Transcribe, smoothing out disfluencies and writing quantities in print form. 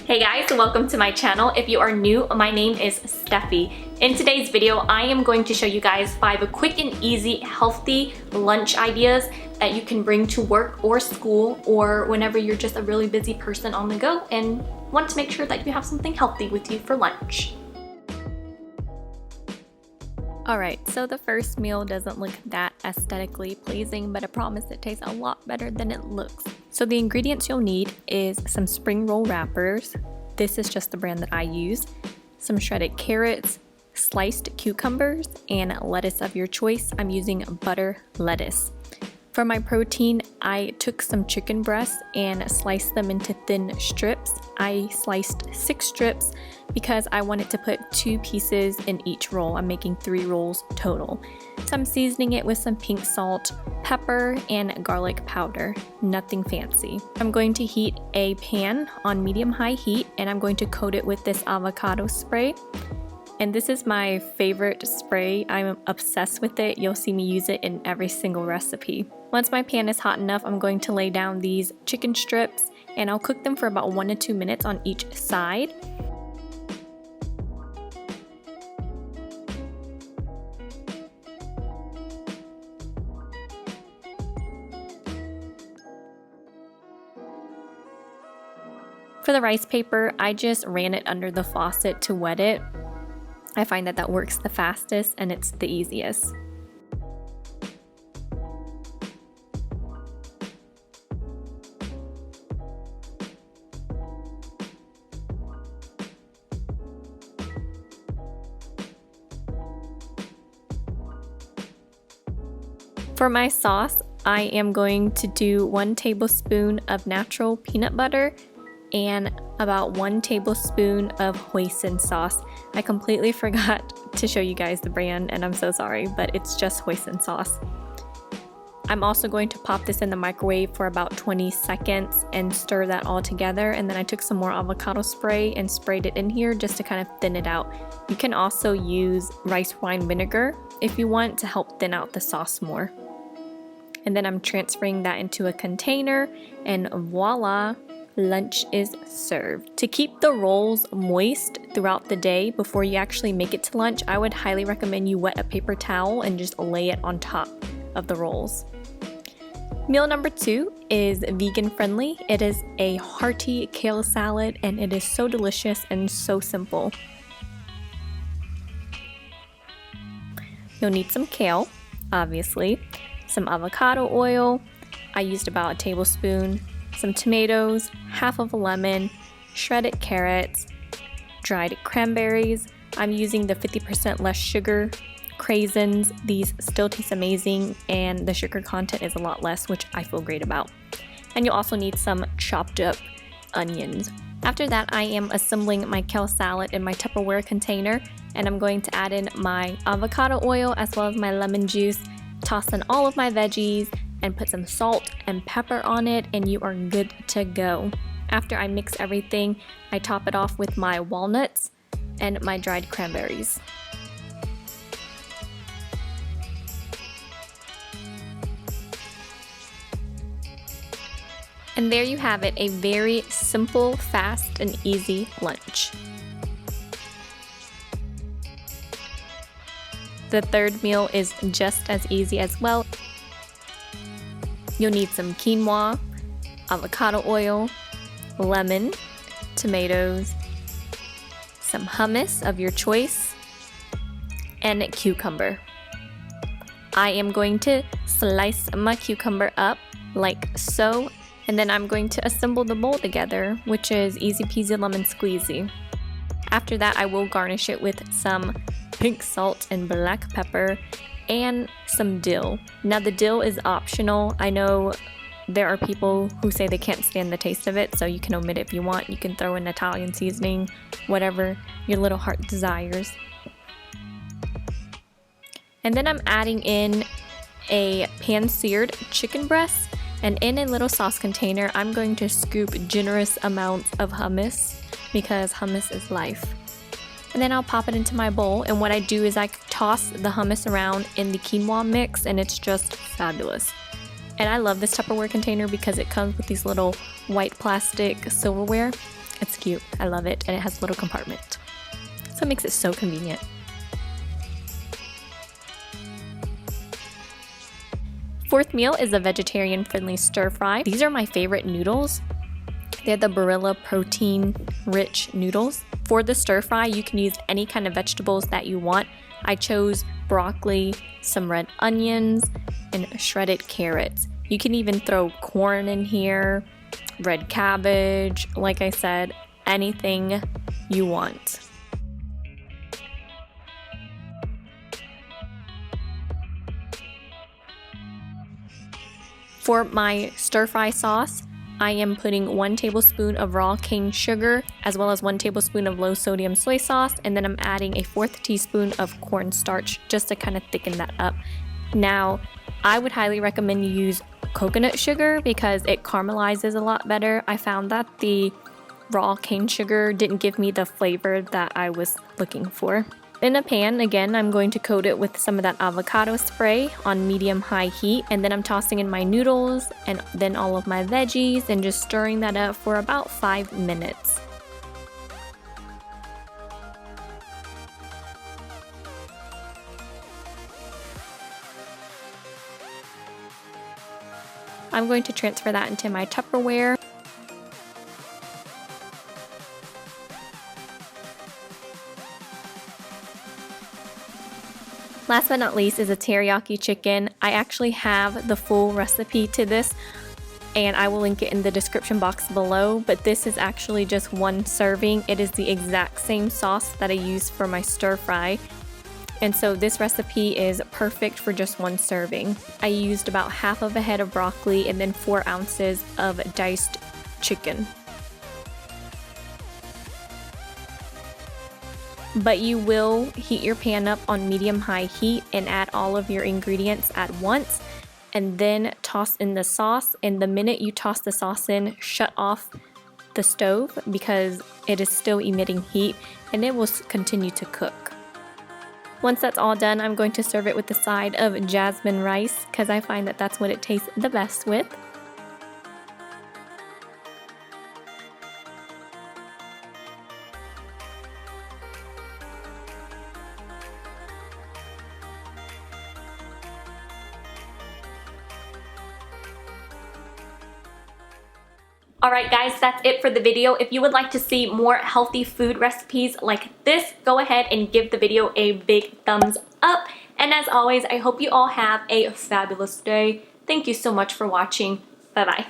Hey guys, welcome to my channel. If you are new, my name is Steffi. In today's video, I am going to show you guys 5 quick and easy healthy lunch ideas that you can bring to work or school or whenever you're just a really busy person on the go and want to make sure that you have something healthy with you for lunch. Alright, so the first meal doesn't look that aesthetically pleasing, but I promise it tastes a lot better than it looks. So the ingredients you'll need is some spring roll wrappers. This is just the brand that I use. Some shredded carrots, sliced cucumbers, and lettuce of your choice. I'm using butter lettuce. For my protein, I took some chicken breasts and sliced them into thin strips. I sliced 6 strips because I wanted to put 2 pieces in each roll. I'm making 3 rolls total. So I'm seasoning it with some pink salt, pepper, and garlic powder. Nothing fancy. I'm going to heat a pan on medium-high heat and I'm going to coat it with this avocado spray. And this is my favorite spray. I'm obsessed with it. You'll see me use it in every single recipe. Once my pan is hot enough, I'm going to lay down these chicken strips and I'll cook them for about 1 to 2 minutes on each side. For the rice paper, I just ran it under the faucet to wet it. I find that that works the fastest and it's the easiest. For my sauce, I am going to do 1 tablespoon of natural peanut butter and about 1 tablespoon of hoisin sauce. I completely forgot to show you guys the brand and I'm so sorry, but it's just hoisin sauce. I'm also going to pop this in the microwave for about 20 seconds and stir that all together, and then I took some more avocado spray and sprayed it in here just to kind of thin it out. You can also use rice wine vinegar if you want to help thin out the sauce more. And then I'm transferring that into a container and voila! Lunch is served. To keep the rolls moist throughout the day before you actually make it to lunch, I would highly recommend you wet a paper towel and just lay it on top of the rolls. Meal number 2 is vegan friendly. It is a hearty kale salad and it is so delicious and so simple. You'll need some kale, obviously, some avocado oil. I used about a tablespoon. Some tomatoes, half of a lemon, shredded carrots, dried cranberries. I'm using the 50% less sugar craisins. These still taste amazing and the sugar content is a lot less, which I feel great about. And you'll also need some chopped up onions. After that, I am assembling my kale salad in my Tupperware container and I'm going to add in my avocado oil as well as my lemon juice, toss in all of my veggies, and put some salt and pepper on it and you are good to go. After I mix everything, I top it off with my walnuts and my dried cranberries. And there you have it, a very simple, fast, and easy lunch. The third meal is just as easy as well. You'll need some quinoa, avocado oil, lemon, tomatoes, some hummus of your choice, and a cucumber. I am going to slice my cucumber up like so, and then I'm going to assemble the bowl together, which is easy peasy lemon squeezy. After that, I will garnish it with some pink salt and black pepper and some dill. Now the dill is optional. I know there are people who say they can't stand the taste of it, so you can omit it if you want. You can throw in Italian seasoning, whatever your little heart desires. And then I'm adding in a pan-seared chicken breast, and in a little sauce container, I'm going to scoop generous amounts of hummus because hummus is life. And then I'll pop it into my bowl, and what I do is I toss the hummus around in the quinoa mix and it's just fabulous. And I love this Tupperware container because it comes with these little white plastic silverware. It's cute. I love it. And it has a little compartment. So it makes it so convenient. Fourth meal is a vegetarian-friendly stir-fry. These are my favorite noodles. They're the Barilla protein-rich noodles. For the stir-fry, you can use any kind of vegetables that you want. I chose broccoli, some red onions, and shredded carrots. You can even throw corn in here, red cabbage, like I said, anything you want. For my stir-fry sauce, I am putting 1 tablespoon of raw cane sugar as well as 1 tablespoon of low sodium soy sauce, and then I'm adding a 1/4 teaspoon of cornstarch just to kind of thicken that up. Now, I would highly recommend you use coconut sugar because it caramelizes a lot better. I found that the raw cane sugar didn't give me the flavor that I was looking for. In a pan, again, I'm going to coat it with some of that avocado spray on medium-high heat, and then I'm tossing in my noodles and then all of my veggies and just stirring that up for about 5 minutes. I'm going to transfer that into my Tupperware. Last but not least is a teriyaki chicken. I actually have the full recipe to this and I will link it in the description box below, but this is actually just 1 serving. It is the exact same sauce that I use for my stir fry. And so this recipe is perfect for just 1 serving. I used about half of a head of broccoli and then 4 ounces of diced chicken. But you will heat your pan up on medium-high heat and add all of your ingredients at once and then toss in the sauce. And the minute you toss the sauce in, shut off the stove because it is still emitting heat and it will continue to cook. Once that's all done, I'm going to serve it with the side of jasmine rice because I find that that's what it tastes the best with. Alright guys, that's it for the video. If you would like to see more healthy food recipes like this, go ahead and give the video a big thumbs up. And as always, I hope you all have a fabulous day. Thank you so much for watching. Bye bye.